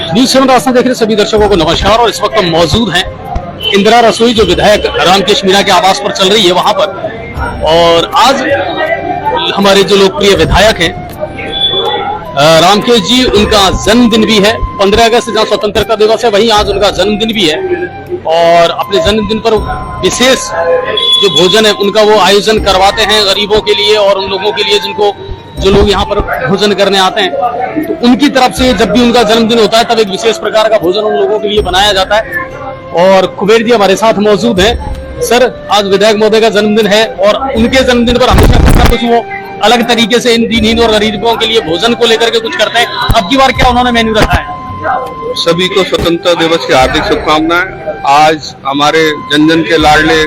News 7 Rajasthan देख रहे सभी दर्शकों को नमस्कार। और इस वक्त हम मौजूद हैं इंदिरा रसोई, जो विधायक रामकेश मीणा के आवास पर चल रही है वहां पर। और आज हमारे जो लोकप्रिय विधायक हैं रामकेश जी, उनका जन्मदिन भी है। 15 अगस्त जहाँ स्वतंत्रता दिवस है, वहीं आज उनका जन्मदिन भी है। और अपने जन्मदिन पर विशेष जो भोजन है उनका वो आयोजन करवाते हैं गरीबों के लिए और उन लोगों के लिए जो लोग यहाँ पर भोजन करने आते हैं। तो उनकी तरफ से जब भी उनका जन्मदिन होता है तब एक विशेष प्रकार का भोजन उन लोगों के लिए बनाया जाता है। और कुबेर जी हमारे साथ मौजूद हैं। सर, आज विधायक महोदय का जन्मदिन है और उनके जन्मदिन पर हमेशा कुछ ना कुछ वो अलग तरीके से इन दीनहीन और गरीबों के लिए भोजन को लेकर के कुछ करते हैं। अब की बार क्या उन्होंने मेन्यू रखा है? सभी को स्वतंत्रता दिवस की हार्दिक शुभकामनाएं। आज हमारे जन जन के लाडले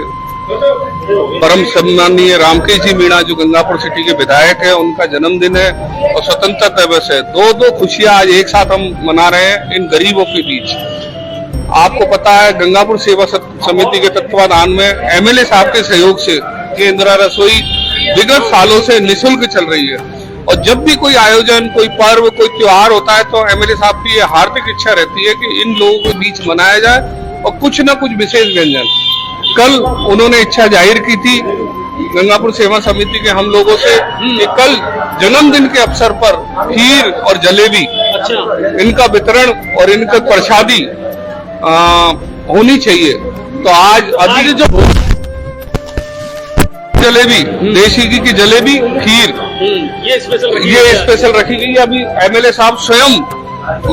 परम सम्माननीय रामकेश जी मीणा, जो गंगापुर सिटी के विधायक है, उनका जन्मदिन है और स्वतंत्रता दिवस है। दो खुशियां आज एक साथ हम मना रहे हैं इन गरीबों के बीच। आपको पता है, गंगापुर सेवा समिति के तत्वाधान में एमएलए साहब के सहयोग से ये इंदिरा रसोई विगत सालों से निःशुल्क चल रही है। और जब भी कोई आयोजन, कोई पर्व, कोई त्योहार होता है तो एमएलए साहब की ये हार्दिक इच्छा रहती है कि इन लोगों के बीच मनाया जाए और कुछ न कुछ विशेष व्यंजन। कल उन्होंने इच्छा जाहिर की थी गंगापुर सेवा समिति के हम लोगों से कि कल जन्मदिन के अवसर पर खीर और जलेबी, इनका वितरण और इनका प्रसादी होनी चाहिए। तो आज अभी जो जलेबी, देसी घी की जलेबी, खीर, ये स्पेशल रखी गई। अभी एमएलए साहब स्वयं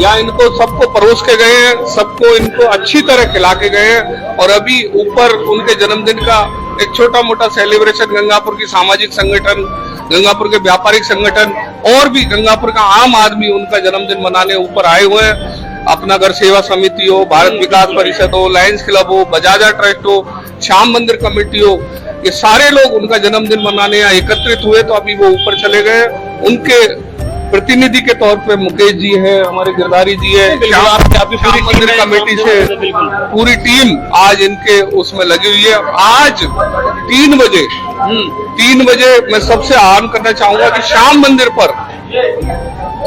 या इनको सबको परोस के गए हैं, सबको इनको अच्छी तरह खिला के गए हैं। और अभी ऊपर उनके जन्मदिन का एक छोटा मोटा सेलिब्रेशन गंगापुर की सामाजिक संगठन, गंगापुर के व्यापारिक संगठन और भी गंगापुर का आम आदमी उनका जन्मदिन मनाने ऊपर आए हुए हैं। अपना घर सेवा समिति हो, भारत विकास परिषद हो, लायंस क्लब हो, बजाजा ट्रस्ट हो, श्याम मंदिर कमेटी हो, ये सारे लोग उनका जन्मदिन मनाने यहाँ एकत्रित हुए। तो अभी वो ऊपर चले गए। उनके प्रतिनिधि के तौर पे मुकेश जी है, हमारे गिरधारी जी है, श्याम मंदिर कमेटी से पूरी टीम आज इनके उसमें लगी हुई है। आज 3 बजे मैं सबसे आह्वान करना चाहूंगा कि श्याम मंदिर पर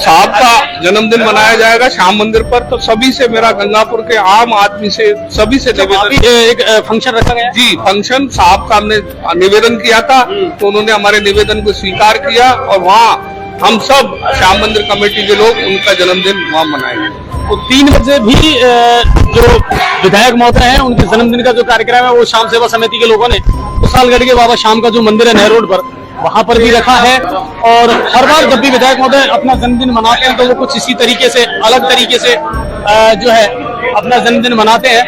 साहब का जन्मदिन मनाया जाएगा, श्याम मंदिर पर। तो सभी से मेरा, गंगापुर के आम आदमी से, सभी से निवेदन। एक फंक्शन रखा गया जी, फंक्शन साहब का हमने निवेदन किया था तो उन्होंने हमारे निवेदन को स्वीकार किया और वहाँ हम सब श्याम मंदिर कमेटी के लोग उनका जन्मदिन वहाँ मनाएंगे। तो 3 बजे भी जो विधायक महोदय हैं उनके जन्मदिन का जो कार्यक्रम है वो श्याम सेवा समिति के लोगों ने कुशालगढ़ के बाबा श्याम का जो मंदिर है नेहरू रोड पर, वहां पर भी रखा है। और हर बार जब भी विधायक महोदय अपना जन्मदिन मनाते हैं तो वो कुछ इसी तरीके से, अलग तरीके से जो है अपना जन्मदिन मनाते हैं।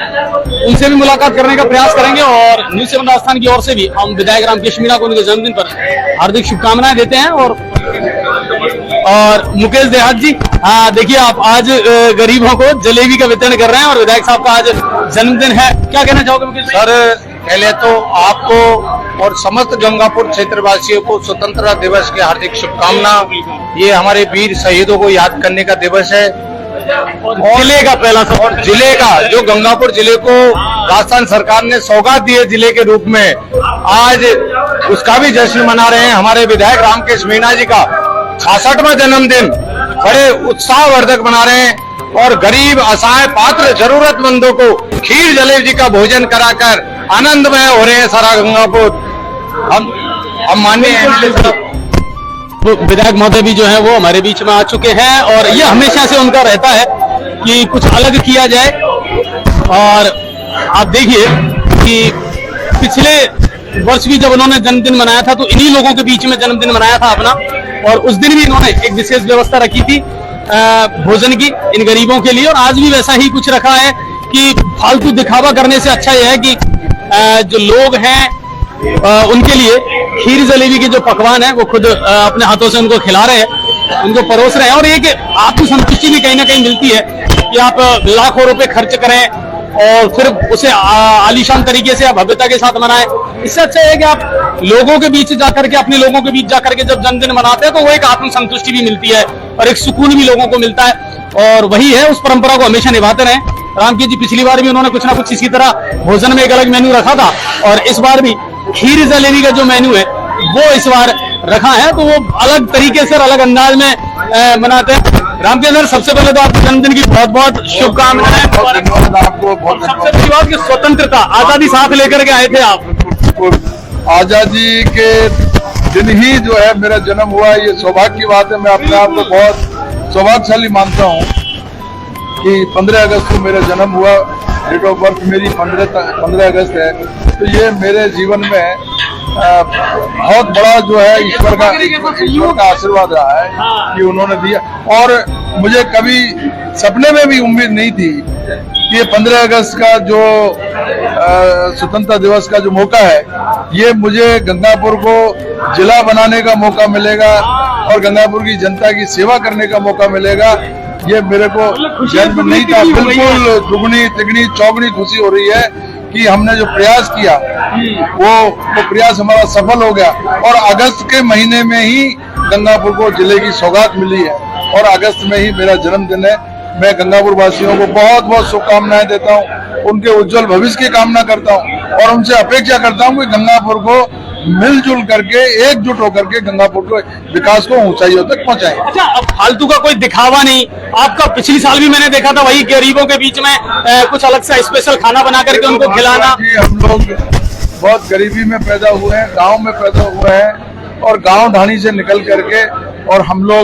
उनसे भी मुलाकात करने का प्रयास करेंगे। और न्यूज़ 7 राजस्थान की ओर से भी हम विधायक रामकेश मीणा को उनके जन्मदिन पर हार्दिक शुभकामनाएं देते हैं। और मुकेश देहात जी, देखिए आप आज गरीबों को जलेबी का वितरण कर रहे हैं और विधायक साहब का आज जन्मदिन है, क्या कहना चाहोगे मुकेश? सर, पहले तो आपको और समस्त गंगापुर क्षेत्रवासियों को स्वतंत्रता दिवस की हार्दिक शुभकामना। ये हमारे वीर शहीदों को याद करने का दिवस है। और जिले का पहला और जिले का, जो गंगापुर जिले को राजस्थान सरकार ने सौगात दी है जिले के रूप में, आज उसका भी जश्न मना रहे हैं। हमारे विधायक रामकेश मीणा जी का 66वां जन्मदिन बड़े उत्साहवर्धक मना रहे हैं और गरीब, असहाय, पात्र, जरूरतमंदों को खीर जलेबी का भोजन कराकर आनंदमय हो रहे हैं सारा गंगापुर। हम माननीय एमएलए साहब, विधायक महोदय भी जो है वो हमारे बीच में आ चुके हैं और ये हमेशा से उनका रहता है कि कुछ अलग किया जाए। और आप देखिए कि पिछले वर्ष भी जब उन्होंने जन्मदिन मनाया था तो इन्हीं लोगों के बीच में जन्मदिन मनाया था अपना। और उस दिन भी इन्होंने एक विशेष व्यवस्था रखी थी भोजन की इन गरीबों के लिए। और आज भी वैसा ही कुछ रखा है कि फालतू दिखावा करने से अच्छा यह है कि जो लोग हैं उनके लिए खीर जलेबी के जो पकवान है वो खुद अपने हाथों से उनको खिला रहे हैं, उनको परोस रहे हैं। और एक आत्मसंतुष्टि भी कहीं ना कहीं मिलती है कि आप लाखों रुपए खर्च करें और फिर उसे आलीशान तरीके से, भव्यता के साथ मनाएं। इससे अच्छा है कि आप लोगों के बीच जाकर के, अपने लोगों के बीच जाकर के जब जन्मदिन मनाते हैं तो वो एक आत्मसंतुष्टि भी मिलती है और एक सुकून भी लोगों को मिलता है। और वही है, उस परंपरा को हमेशा निभाते रहे। रामकेश जी पिछली बार भी उन्होंने कुछ ना कुछ इसी तरह भोजन में एक अलग मेन्यू रखा था और इस बार भी खीर जलेबी का जो मेन्यू है वो इस बार रखा है, तो वो अलग तरीके से और अलग अंदाज में मनाते हैं। रामकेश सर, सबसे पहले तो आपके जन्मदिन की बहुत बहुत शुभकामनाएं। धन्यवाद आपको, बहुत सबसे बड़ी बात कि स्वतंत्रता, आजादी साथ लेकर के आए थे आप। आजादी के दिन ही जो है मेरा जन्म हुआ, ये सौभाग्य की बात है। मैं अपने आप को बहुत सौभाग्यशाली मानता हूँ कि 15 अगस्त को मेरा जन्म हुआ। डेट ऑफ बर्थ मेरी 15 अगस्त है। तो ये मेरे जीवन में बहुत बड़ा जो है ईश्वर का आशीर्वाद रहा है कि उन्होंने दिया। और मुझे कभी सपने में भी उम्मीद नहीं थी कि ये 15 अगस्त का जो स्वतंत्रता दिवस का जो मौका है, ये मुझे गंगापुर को जिला बनाने का मौका मिलेगा और गंगापुर की जनता की सेवा करने का मौका मिलेगा। ये मेरे को जन्म नहीं था। बिल्कुल दुगनी तिगनी चौगुनी खुशी हो रही है कि हमने जो प्रयास किया वो प्रयास हमारा सफल हो गया। और अगस्त के महीने में ही गंगापुर को जिले की सौगात मिली है और अगस्त में ही मेरा जन्मदिन है। मैं गंगापुर वासियों को बहुत बहुत शुभकामनाएं देता हूं, उनके उज्जवल भविष्य की कामना करता हूं और उनसे अपेक्षा करता हूं कि गंगापुर को मिलजुल करके एकजुट होकर के गंगापुर को विकास को ऊंचाइयों तक पहुंचाएं। अच्छा, अब फालतू का कोई दिखावा नहीं। आपका पिछली साल भी मैंने देखा था, वही गरीबों के बीच में कुछ अलग सा स्पेशल खाना बना करके उनको खिलाना। हम लोग बहुत गरीबी में पैदा हुए हैं, गांव में पैदा हुए हैं और गांव ढाणी से निकल करके और हम लोग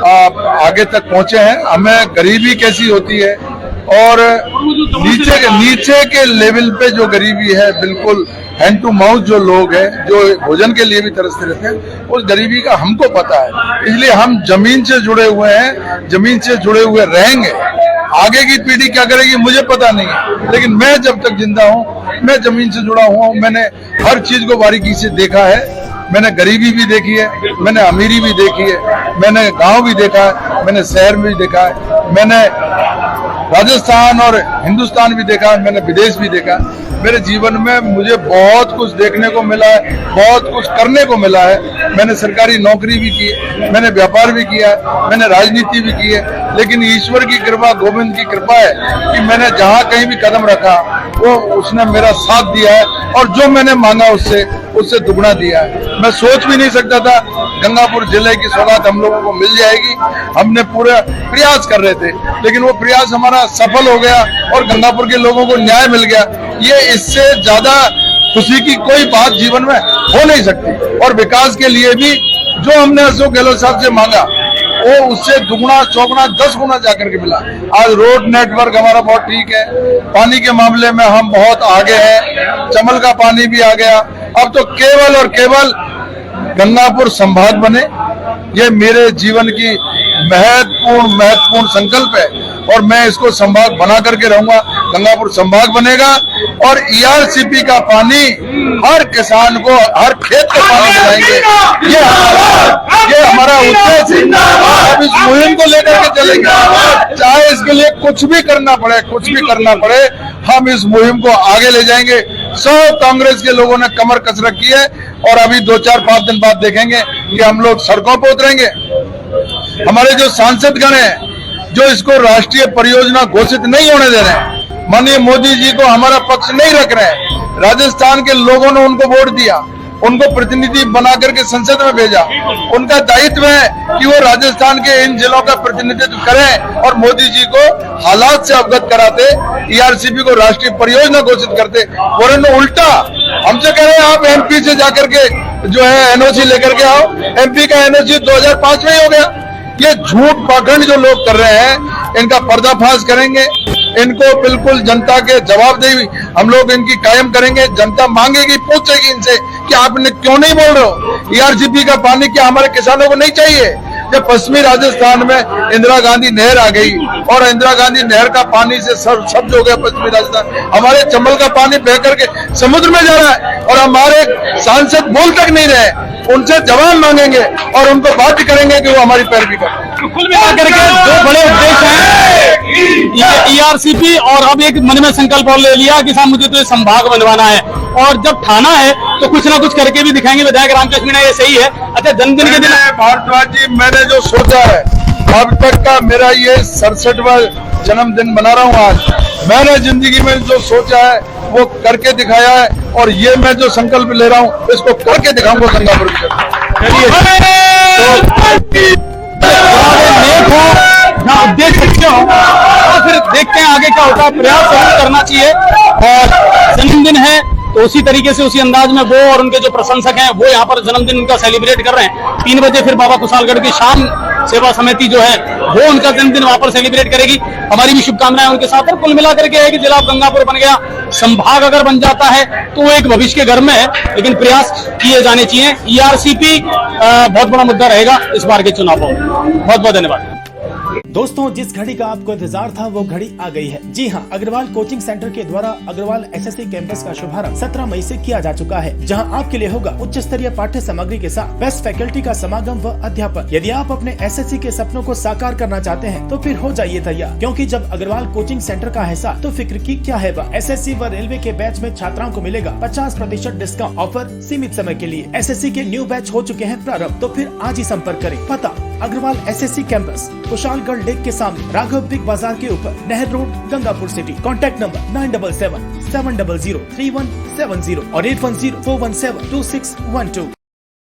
आगे तक पहुंचे हैं। हमें गरीबी कैसी होती है और नीचे के लेवल पे जो गरीबी है, बिल्कुल हैंड टू माउथ जो लोग हैं, जो भोजन के लिए भी तरसते रहते हैं, उस गरीबी का हमको पता है। इसलिए हम जमीन से जुड़े हुए हैं, जमीन से जुड़े हुए रहेंगे। आगे की पीढ़ी क्या करेगी मुझे पता नहीं है, लेकिन मैं जब तक जिंदा हूँ मैं जमीन से जुड़ा हुआ हूँ। मैंने हर चीज को बारीकी से देखा है। मैंने गरीबी भी देखी है, मैंने अमीरी भी देखी है, मैंने गांव भी देखा है, मैंने शहर में भी देखा है, मैंने राजस्थान और हिंदुस्तान भी देखा है, मैंने विदेश भी देखा है। मेरे जीवन में मुझे बहुत कुछ देखने को मिला है, बहुत कुछ करने को मिला है। मैंने सरकारी नौकरी भी की है, मैंने व्यापार भी किया है, मैंने राजनीति भी की है, लेकिन ईश्वर की कृपा, गोविंद की कृपा है कि मैंने जहाँ कहीं भी कदम रखा वो उसने मेरा साथ दिया है और जो मैंने मांगा उससे दुगना दिया है। मैं सोच भी नहीं सकता था गंगापुर जिले की सौगात हम लोगों को मिल जाएगी। हमने पूरा प्रयास कर रहे थे, लेकिन वो प्रयास हमारा सफल हो गया और गंगापुर के लोगों को न्याय मिल गया। ये इससे ज्यादा खुशी की कोई बात जीवन में हो नहीं सकती। और विकास के लिए भी जो हमने अशोक गहलोत साहब से मांगा वो उससे दुगुना चौगुना 10 गुना जाकर के मिला। आज रोड नेटवर्क हमारा बहुत ठीक है, पानी के मामले में हम बहुत आगे हैं, चमल का पानी भी आ गया। अब तो केवल और केवल गंगापुर संभाग बने, ये मेरे जीवन की महत्वपूर्ण संकल्प है और मैं इसको संभाग बना करके रहूंगा। गंगापुर संभाग बनेगा और ईआरसीपी का पानी हर किसान को हर खेत को पानी दिलाएंगे। ये हमारा उद्देश्य है। अब इस मुहिम को लेकर के चलेंगे, चाहे इसके लिए कुछ भी करना पड़े, हम इस मुहिम को आगे ले जाएंगे। सब कांग्रेस के लोगों ने कमर कस रखी है और अभी 2-4-5 दिन बाद देखेंगे कि हम लोग सड़कों पर उतरेंगे। हमारे जो सांसदगण हैं जो इसको राष्ट्रीय परियोजना घोषित नहीं होने दे रहे हैं, माननीय मोदी जी को हमारा पक्ष नहीं रख रहे हैं। राजस्थान के लोगों ने उनको वोट दिया, उनको प्रतिनिधि बना करके संसद में भेजा। उनका दायित्व है कि वो राजस्थान के इन जिलों का प्रतिनिधित्व करें और मोदी जी को हालात से अवगत कराते, ईआरसीपी को राष्ट्रीय परियोजना घोषित करते। वरन उल्टा हमसे कह रहे हैं आप एमपी से जाकर के जो है एनओसी लेकर के आओ। एमपी का एनओसी 2005 में ही हो गया। ये झूठ पाखंड जो लोग कर रहे हैं इनका पर्दाफाश करेंगे। इनको बिल्कुल जनता के जवाबदेही हम लोग इनकी कायम करेंगे। जनता मांगेगी, पूछेगी इनसे कि आपने क्यों नहीं बोल रहे हो। ईआरसीपी का पानी क्या हमारे किसानों को नहीं चाहिए? जब पश्चिमी राजस्थान में इंदिरा गांधी नहर आ गई और इंदिरा गांधी नहर का पानी से सब्ज हो गया पश्चिमी राजस्थान, हमारे चंबल का पानी बह करके समुद्र में जा रहा है और हमारे सांसद बोल तक नहीं रहे। उनसे जवाब मांगेंगे और उनको बाध्य करेंगे कि वो हमारी पैरवी करें। कुल मिलाकर के दो बड़े उद्देश्य हैं, ईआरसीपी और अब एक मन में संकल्प और ले लिया कि साहब मुझे तो ये संभाग बनवाना है और जब ठाना है तो कुछ ना कुछ करके भी दिखाएंगे। विधायक रामकेश मीणा, ये सही है? अच्छा, जन्मदिन के दिन भारद्वाज जी, मैंने जो सोचा है अब तक का मेरा ये 67वां जन्मदिन मना रहा हूँ आज। मैंने जिंदगी में जो सोचा है वो करके दिखाया है और ये मैं जो संकल्प ले रहा हूँ इसको करके दिखाऊंगा गंगापुर के। नेक हो ना देख सकते हो, और फिर देखते हैं आगे क्या होता है। प्रयास जरूर करना चाहिए, और जन्मदिन है तो उसी तरीके से उसी अंदाज में वो और उनके जो प्रशंसक हैं वो यहाँ पर जन्मदिन उनका सेलिब्रेट कर रहे हैं। 3 बजे फिर बाबा कुशालगढ़ की शाम सेवा समिति जो है वो उनका जन्मदिन वहां पर सेलिब्रेट करेगी। हमारी भी शुभकामनाएं उनके साथ। और कुल मिलाकर के है कि जिला गंगापुर बन गया, संभाग अगर बन जाता है तो वो एक भविष्य के घर में है, लेकिन प्रयास किए जाने चाहिए। ईआरसीपी बहुत बड़ा मुद्दा रहेगा इस बार के चुनाव में। बहुत बहुत धन्यवाद। दोस्तों, जिस घड़ी का आपको इंतजार था वो घड़ी आ गई है। जी हां, अग्रवाल कोचिंग सेंटर के द्वारा अग्रवाल एसएससी कैंपस का शुभारंभ 17 मई से किया जा चुका है, जहां आपके लिए होगा उच्च स्तरीय पाठ्य सामग्री के साथ बेस्ट फैकल्टी का समागम व अध्यापन। यदि आप अपने एसएससी के सपनों को साकार करना चाहते हैं तो फिर हो जाइए तैयार, क्योंकि जब अग्रवाल कोचिंग सेंटर का हिस्सा तो फिक्र की क्या है। एसएससी व रेलवे के बैच में छात्राओं को मिलेगा 50% डिस्काउंट। ऑफर सीमित समय के लिए। एसएससी के न्यू बैच हो चुके हैं प्रारंभ, तो फिर आज ही संपर्क करें। पता Agarwal SSC campus, Kushalgarh lake के सामने, राघव बिग बाजार के ऊपर, नहर road, Gangapur city. Contact number 977-700-3170 और 810-417-2612।